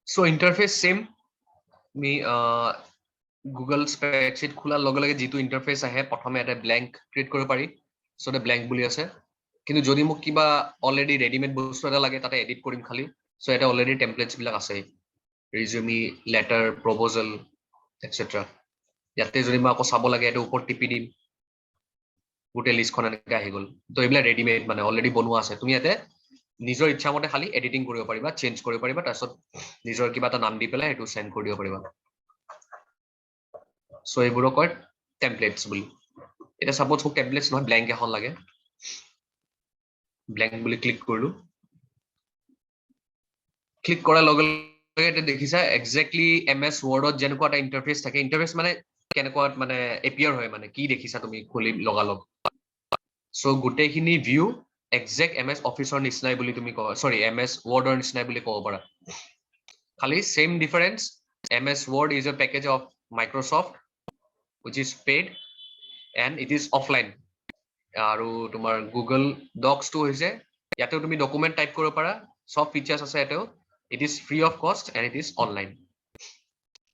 So interface same. Me Google spreadsheet খোলাৰ লগে লগে যেটো ইন্টাৰফেস আহে প্ৰথমে এটা ব্ল্যাঙ্ক ক্ৰিয়েট কৰিব পাৰি সো এটা ব্ল্যাঙ্ক বুলি আছে কিন্তু যদি মোক কিবা অলৰেডি ৰেডিমেড বস্তু এটা লাগে তাতে এডিট কৰিম খালি সো এটা অলৰেডি টেমপ্লেটস বিলাক আছে ৰিজিউমি লেটাৰ প্ৰপোজাল এটসেট্ৰা ইয়াতে যদি মই আকৌ চাব লাগে এটা ওপৰত টিপি দিম গোটে লিষ্টখন এনেকৈ আহি গ'ল তো এইবিলাক ৰেডিমেড মানে অলৰেডি বনোৱা আছে তুমি ইয়াতে নিজৰ ইচ্ছা মতে খালি এডিটিং কৰিব পাৰিবা চেঞ্জ কৰিব পাৰিবা তাৰপিছত নিজৰ কিবা এটা নাম দি পেলাই এটো সেন্ড কৰি দিব পাৰিবা সো এইবোৰক কয় টেমপ্লেটস বুলি এটা সাপোজ মোক টেমপ্লেটস নহয় ব্ল্যাঙ্ক এখন লাগে ব্ল্যাঙ্ক বুলি ক্লিক কৰিলো ক্লিক কৰাৰ লগে লগে এটা দেখিছা এক্স্যাক্টলি এমএস ওয়াৰ্ডত যেনেকুৱা এটা ইন্টাৰফেস থাকে ইন্টাৰফেস মানে কেনেকুৱা মানে এপিয়াৰ হয় মানে কি দেখিছা তুমি খুলি লগালগ সো গোটেইখিনি ভিউ এক্সাক্ট এমএস অফিসৰ নিচিনাই বুলি তুমি কয় সৰি এমএস ওয়াৰ্ডৰ নিচিনাই বুলি ক'ব পাৰা খালি same difference MS word is a package of Microsoft which is paid and it is offline আৰু তোমাৰ গুগল ডক্স টো হৈছে ইয়াতে তুমি ডকুমেন্ট টাইপ কৰিব পাৰা সব ফিচার্স আছে এটাও it is free of cost and it is online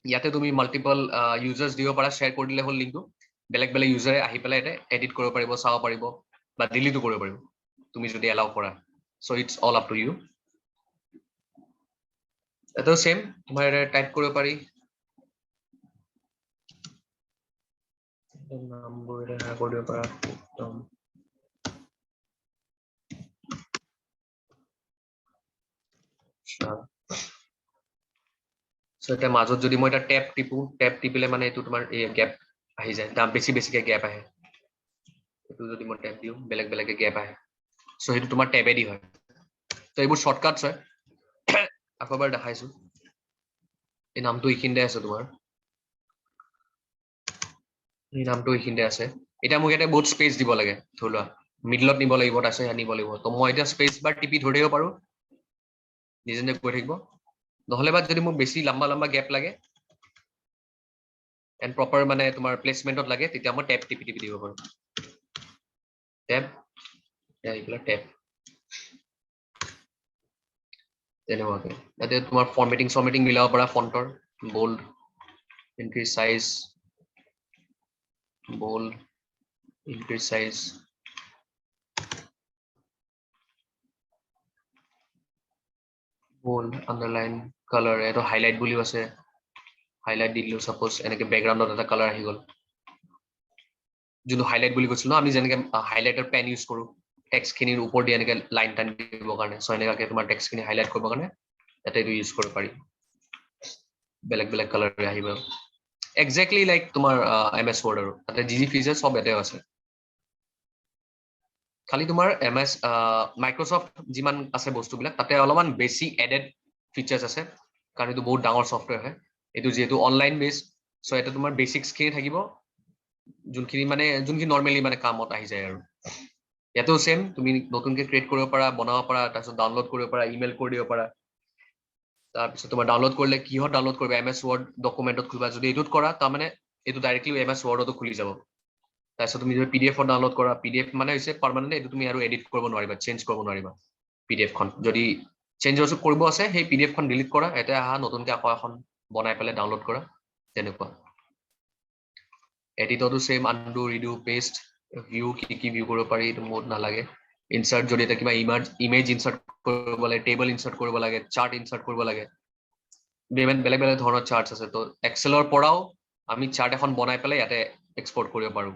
ইয়াতে তুমি মাল্টিপল ইউজার্স দিব পাৰা শেয়াৰ কৰি দিলে হল লিংকটো বেলেগ বেলেগ ইউজাৰে আহি পেলাই এটা এডিট কৰিব পাৰিব চাব পাৰিব বা ডিলিটও কৰিব পাৰিব তুমি যদি এলাও কৰা so it's all up to you এটো সেম তোমাৰ টাইপ কৰিব পাৰি নামবোৰ এটা কৰিব পাৰা সো এটা মাজত যদি মই এটা ট্যাব টিপু ট্যাব টিপিলে মানে এটো তোমাৰ এই গ্যাপ আহি যায় দাম বেছি বেছিকে গ্যাপ আহে এটো যদি মই ট্যাব দিও বেলেগ বেলেগে গ্যাপ আহে সো এটো তোমাৰ ট্যাবেদি হয় তো এইবোৰ শৰ্টকাটস হয় আকবাৰ দেখাইছো এই নামটো ইখিনতে আছে তোমাৰ এই নামটো ইখিনতে আছে এটা মোক এটা বহুত স্পেস দিব লাগে ধৰলা মিডলত নিব লাগিব তাছে আনিব লাগিব তো মই এটা স্পেস বাৰ টিপি ধৰি দিব পাৰো নিজে নিজে কৈ থাকিব নহলে বা যদি মোক বেছি লম্বা লম্বা গ্যাপ লাগে এন্ড প্ৰপাৰ মানে তোমাৰ প্লেসমেন্টত লাগে তেতিয়া মই ট্যাব টিপি টিপি দিব পাৰো ট্যাব এইবিলাক ট্যাব তেনেকুৱাকে ইয়াতে তোমাৰ ফৰ্মেটিং মিলাব পাৰা ফন্টৰ bold increase size bold increase size bold underline color এটো হাইলাইট বুলিও আছে হাইলাইট দিলো সাপোজ এনেকে ব্যাকগ্রাউন্ডত এটা কালার আহি গল যোনটো হাইলাইট বুলি কৈছিল আমি যেনেকে হাইলাইটার পেন ইউজ কৰো টেক্সট খিনিৰ ওপৰ দি এনেকে লাইন টান দিব কাৰণে সো এনেকাকে তোমাৰ টেক্সট খিনি হাইলাইট কৰিব কাৰণে এটা ইটো ইউজ কৰিব পাৰি বেলেগ বেলেগ কালাৰ আহিব এক্স্যাক্টলি লাইক তোমাৰ এমএস ওয়াৰ্ড আৰু তাতে জি ফিচাৰ সব এটাও আছে খালি তোমাৰ এমএস মাইক্ৰোসফট যিমান আছে বস্তুবিলাক তাতে অলপমান বেছি এডেড ফিচাৰ্স আছে কাৰণ এটো বহুত ডাঙৰ সফটওয়্যাৰ হয় এটো যেটো অনলাইন বেস সো এটা তোমাৰ বেসিক্স খিনি থাকিব যোনখিনি নৰমালি মানে কামত আহি যায় আৰু ইয়াতেও সেম তুমি নতুনকে ক্ৰিয়েট কৰিব পাৰা বনাব পাৰা তাৰপিছত ডাউনলোড কৰিব পাৰা ইমেইল কৰি দিব পাৰা তাৰপিছত তোমাৰ ডাউনলোড কৰিলে কিহত ডাউনলোড কৰিবা এমএস ওয়াৰ্ড ডকুমেন্টত খুলিবা যদি এটোত কৰা তাৰ মানে এটো ডাইৰেক্টলি এমএস ওয়াৰ্ডতো খুলি যাব তাৰপিছত তুমি যদি পিডিএফ ডাউনলোড কৰা পিডিএফ মানে হৈছে পাৰ্মানেন্ট এটো তুমি আৰু এডিট কৰিব নোৱাৰিবা চেঞ্জ কৰিব নোৱাৰিবা পিডিএফ খন যদি চেঞ্জ কৰিব আছে সেই পিডিএফ খন ডিলিট কৰা এটা আহা নতুনকে আকৌ এখন বনাই পেলে ডাউনলোড কৰা তেনেকুৱা এডিটতো সেম আনডু ৰিডু পেস্ট ভিউ কি ভিউ কৰিব পাৰি এটো মোড নালাগে ইনসাৰ্ট যদি এটা কিবা ইমেজ ইনসাৰ্ট কৰিব লাগে টেবল ইনসাৰ্ট কৰিব লাগে চাৰ্ট ইনসাৰ্ট কৰিব লাগে বেলেগ বেলেগ ধৰণৰ চাৰ্টস আছে তো এক্সেলৰ পৰাও আমি চাৰ্ট এখন বনাই পেলাই ইয়াতে এক্সপোৰ্ট কৰিব পাৰো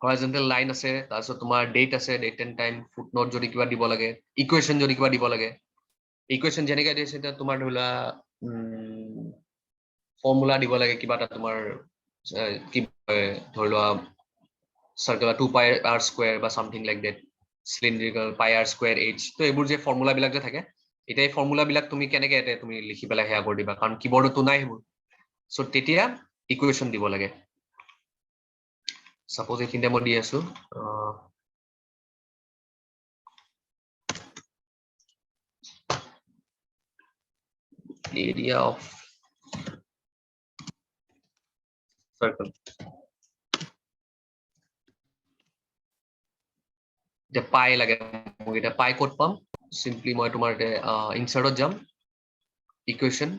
হৰাইজন্টেল লাইন আছে তাৰপিছত তোমাৰ ডেট আছে ডেট এন্ড টাইম ফুটনোট যদি কিবা দিব লাগে ইকুৱেশন যদি কিবা দিব লাগে ইকুৱেশন যেনেকৈ দিছে এটা তোমাৰ ধৰিলা ফৰ্মুলা দিব লাগে কিবা এটা তোমাৰ কি ধৰি লোৱা circular 2 pi r square বা something like that cylindrical pi r square h তো এইবোৰ যে ফৰ্মুলা বিলাক যে থাকে এটা এই ফৰ্মুলা বিলাক তুমি কেনেকে এতে তুমি লিখি পেলাই হেয়া কৰি দিবা কাৰণ কিবোৰ্ডতো নাই হেবোৰ সো তেতিয়া ইকুৱেশন দিব লাগে সাপোজ এখিনতে মই দি আছো area of circle যে পাই লাগে মোক এটা পাই কোড পাম সিম্পলি মই তোমাৰ ইনসাৰ্টত যাম ইকুৱেশ্যন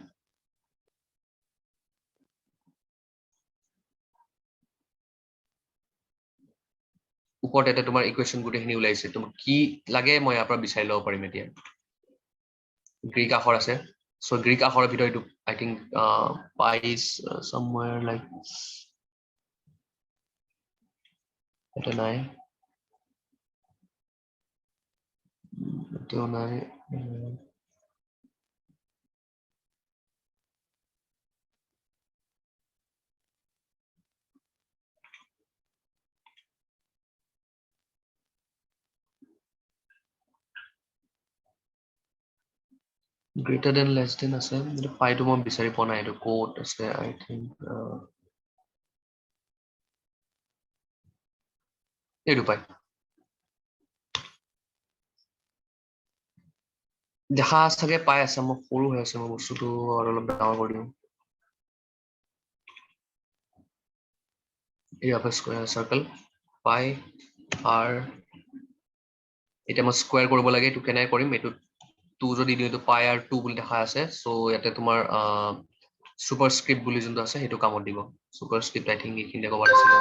ওপৰত এটা তোমাৰ ইকুৱেশ্যন গোটেইখিনি ওলাইছে তোমাক কি লাগে মই ইয়াৰ পৰা বিচাৰি ল'ব পাৰিম এতিয়া গ্ৰীক আখৰ আছে so গ্ৰীক আখৰৰ ভিতৰত এইটো I think পাইছ somewhere like এটা নাই এটাও নাই greater than less than আছে কিন্তু পাইটো মই বিচাৰি পোৱা নাই এইটো কোড আছে I think এইটো পাই দেখা চাগে পাই আছে মই সৰু হৈ আছে মই বস্তুটো আৰু অলপ ডাঙৰ কৰি দিওঁ এই আপে স্কয়াৰ সাৰ্কেল পাই r এটা মই স্কয়াৰ কৰিব লাগে এইটো কেনে কৰিম এইটো 2 যদি দিও তো পাই r 2 বুলি দেখা আছে সো ইয়াতে তোমাৰ সুপাৰস্ক্ৰিপ্ট বুলি যোনটো আছে সেইটো কামত দিব সুপাৰস্ক্ৰিপ্ট I think এইখিনি কভাৰ আছিল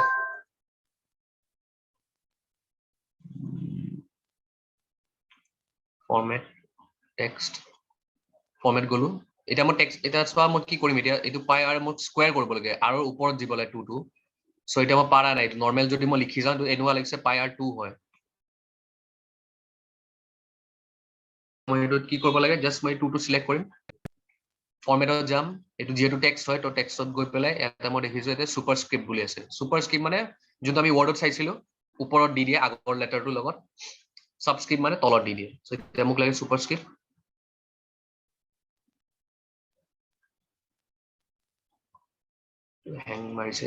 ফৰমেট টেক্সট ফৰমেট গলো এটা মই টেক্সট এটা চোৱা মই কি কৰিম এতিয়া এইটো পাই r মই স্কয়াৰ কৰিব লাগে আৰু ওপৰত দিব লাগে 2 2 সো এটা মই পাৰা নাই নৰমাল যদি মই লিখি যাও তো এনেকুৱা লাগিছে পাই r 2 হয় মই এটো কি কৰিব লাগে জাস্ট মই 2 টো সিলেক্ট কৰিম ফৰমেটত যাম এটো যেটো টেক্সট হয় তো টেক্সটত গৈ পেলাই এটা মই দেখিছো এতে সুপাৰস্ক্ৰিপ্ট বুলি আছে সুপাৰস্ক্ৰিপ্ট মানে যোনটো আমি ওয়াৰ্ডত চাইছিলো ওপৰত দি দিয়ে আগৰ লেটাৰটো লগত সাবস্ক্ৰিপ্ট মানে তলত দি দিয়ে সো এটা মোক লাগে সুপাৰস্ক্ৰিপ্ট হ্যাং মাৰিছে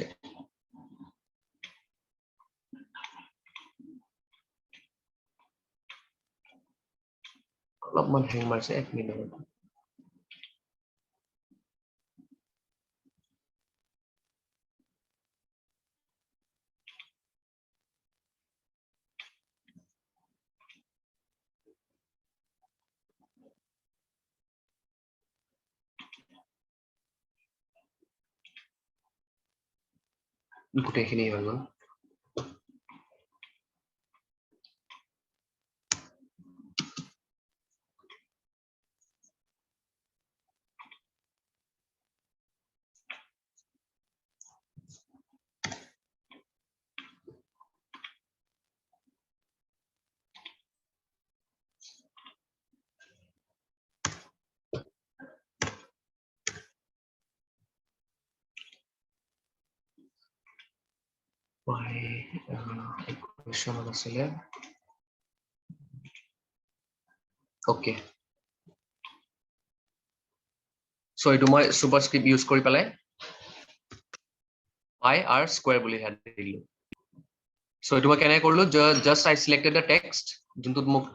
অলপমান হ্যাং মাৰিছে 1 মিনিট গোটেইখিনি হৈ গ'ল ইকুৱেশ্যন আছিলে ওকে সো এইটো মই সুপাৰস্ক্ৰিপ্ট ইউজ কৰি পেলাই I r square বুলি হেড দিলো সো এইটো মই কেনে কৰিলো just I selected the text যোনটো মোক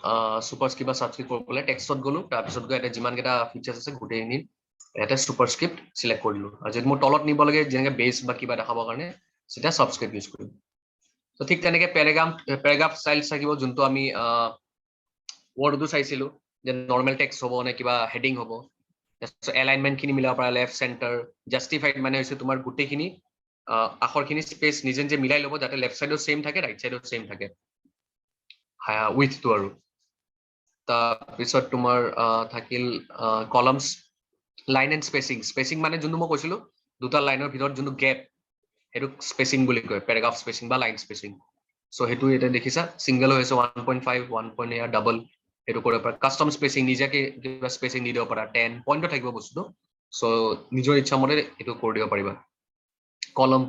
সুপাৰস্ক্ৰিপ্ট বা সাবস্ক্ৰিপ্ট কৰিবলৈ টেক্সটত গলো তাৰ পিছত গৈ এটা যিমান কেটা ফিচাৰ্স আছে গোটেইখিনি এটা সুপাৰস্ক্ৰিপ্ট সিলেক্ট কৰিলো আৰু যদি মোৰ তলত নিব লাগে যেনেকে বেস বা কিবা দেখাবৰ কাৰণে সেটা সাবস্ক্ৰিপ্ট ইউজ কৰিম তো ঠিক তেনেকে প্যাৰাগ্ৰাফ ষ্টাইল থাকিব যোনটো আমি ওয়ার্ডটো চাইছিলো যে নরমাল টেক্সট হ'ব নে কিবা হেডিং হ'ব এলাইনমেন্ট খিনি মিলাব পাৰা লেফট সেন্টাৰ জাস্টিফাইড মানে হৈছে তোমাৰ গোটেইখিনি আখৰখিনি স্পেস নিজে নিজে মিলাই ল'ব যাতে লেফট সাইডত সেম থাকে ৰাইট সাইডত সেম থাকে উইথটো আৰু তাৰপিছত তোমাৰ থাকিল কলামস লাইন এন্ড স্পেচিং মানে যোনটো মই কৈছিলো দুটা লাইনৰ ভিতৰত যোনটো গেপ সেইটো স্পেচিং বুলি কয় প্যাৰাগ্ৰাফ স্পেচিং বা লাইন স্পেচিং সো সেইটো এটা দেখিছা সিঙ্গেল হৈছে 1.5 1.8 ডাবল এটো কৰিব পাৰা কাস্টম স্পেচিং নিজাকে কিবা স্পেচিং দি দিব পাৰা 10 পইণ্টত থাকিব বস্তুটো সো নিজৰ ইচ্ছা মতে এটো কৰি দিব পাৰিবা কলম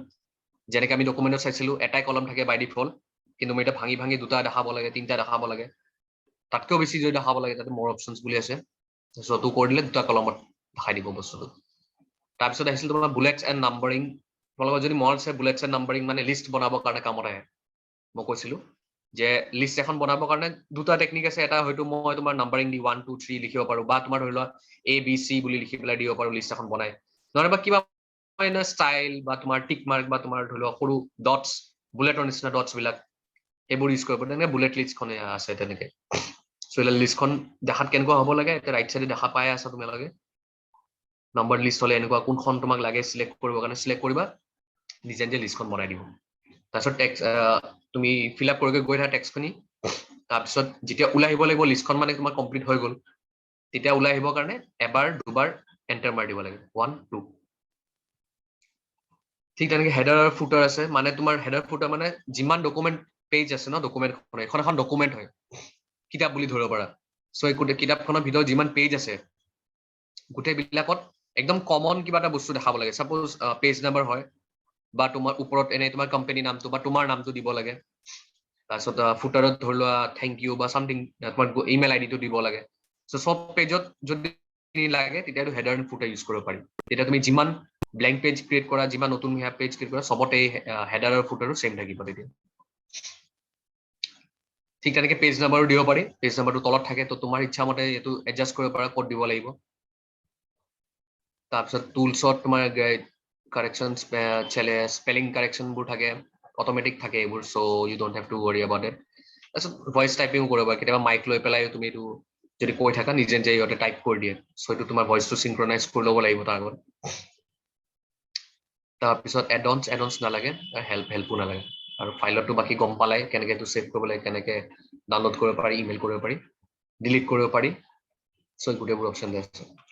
যেনেকৈ আমি ডকুমেন্টত চাইছিলো এটাই কলম থাকে বাই ডিফল্ট কিন্তু মই এটা ভাঙি ভাঙি দুটা দেখাব লাগে তিনটা দেখাব লাগে তাতকেও বেছি যদি দেখাব লাগে তাতে মোৰ অপশনস বুলি আছে সো তো কৰি দিলে দুটা কলমত দেখাই দিব বস্তুটো তাৰপিছত আহিছিল তোমাৰ বুলেটস এন্ড নাম্বাৰিং তোমালোকৰ যদি মনত আছে বুলেটস এন্ড নাম্বাৰিং মানে লিষ্ট বনাবৰ কাৰণে কামত আহে মই কৈছিলো যে লিষ্ট এখন বনাবৰ কাৰণে দুটা টেকনিক আছে এটা হয়তো মই তোমাৰ নাম্বাৰিং দি 1 2 3 লিখিব পাৰো বা তোমাৰ ধৰি লোৱা A B C বুলি লিখি পেলাই দিব পাৰো লিষ্ট এখন বনাই নহলে বা কিবা স্টাইল বা তোমাৰ টিক মাৰ্ক বা তোমাৰ ধৰি লোৱা সৰু ডটস বুলেটৰ নিচিনা ডটস বিলাক সেইবোৰ ইউজ কৰিব তেনেকে বুলেট লিষ্টখন আছে তেনেকে সো লিষ্টখন দেখাত কেনেকুৱা হ'ব লাগে এটা ৰাইট সাইডে দেখা পাই আছা তোমালোকে নাম্বাৰ লিষ্ট হলে এনেকুৱা কোনখন তোমাক লাগে সিলেক্ট কৰিবৰ কাৰণে সিলেক্ট কৰিবা নিজে নিজে লিষ্টখন বনাই দিব তাৰপিছত টেক্স তুমি ফিল আপ কৰি গৈ থাকা টেক্সটখিনি তাৰপিছত যেতিয়া ওলাই আহিব লাগিব লিষ্টখন মানে তোমাৰ কমপ্লিট হৈ গ'ল তেতিয়া ওলাই আহিবৰ কাৰণে এবাৰ দুবাৰ এণ্টাৰ মাৰি দিব লাগে 1 2 ঠিক তেনেকৈ হেডাৰ আৰু ফুটাৰ আছে মানে তোমাৰ হেডাৰ ফুটাৰ মানে যিমান ডকুমেণ্ট পেজ আছে ন ডকুমেণ্টখন এখন এখন ডকুমেণ্ট হয় কিতাপ বুলি ধৰিব পাৰা চ' এই কিতাপখনৰ ভিতৰত যিমান পেজ আছে গোটেইবিলাকত একদম কমন কিবা এটা বস্তু দেখাব লাগে সাপোজ পেজ নাম্বাৰ হয় বা তোমাৰ ওপৰত এনে তোমাৰ কোম্পানী নামটো বা তোমাৰ নামটো দিব লাগে তাৰপিছত ফুটাৰত ধৰি লোৱা থেংক ইউ বা সামথিং তোমাৰ ইমেইল আইডিটো দিব লাগে চ' সব পেজত যদি লাগে তেতিয়াতো হেডাৰ এণ্ড ফুটাৰ ইউজ কৰিব পাৰি তেতিয়া তুমি যিমান ব্লেংক পেজ ক্ৰিয়েট কৰা যিমান নতুন পেজ ক্ৰিয়েট কৰা সবতে হেডাৰ আৰু ফুটাৰো সেম থাকিব তেতিয়া ঠিক তেনেকৈ পেজ নাম্বাৰো দিব পাৰি পেজ নাম্বাৰটো তলত থাকে তো তোমাৰ ইচ্ছা মতে এইটো এডজাষ্ট কৰিব পাৰা ক'ত দিব লাগিব তাৰপিছত টুলছত তোমাৰ কাৰেকশ্যন স্পেলিং কাৰেকশ্যনবোৰ থাকে অট'মেটিক থাকে এইবোৰ so' you don't have to worry about it তাৰপিছত ভইচ টাইপিং কৰিব পাৰা কেতিয়াবা মাইক লৈ পেলাই তুমি এইটো যদি কৈ থাকা নিজে নিজে ইহঁতে টাইপ কৰি দিয়ে চ' এইটো তোমাৰ ভইচটো চিনক্ৰনাইজ কৰি ল'ব লাগিব তাৰ আগত তাৰপিছত এডন্স নালাগে হেল্পো নালাগে আৰু ফাইলতো বাকী গম পালাই কেনেকৈ এইটো ছেভ কৰিব লাগে কেনেকৈ ডাউনলোড কৰিব পাৰি ইমেইল কৰিব পাৰি ডিলিট কৰিব পাৰি চ' গোটেইবোৰ অপশ্যন আছে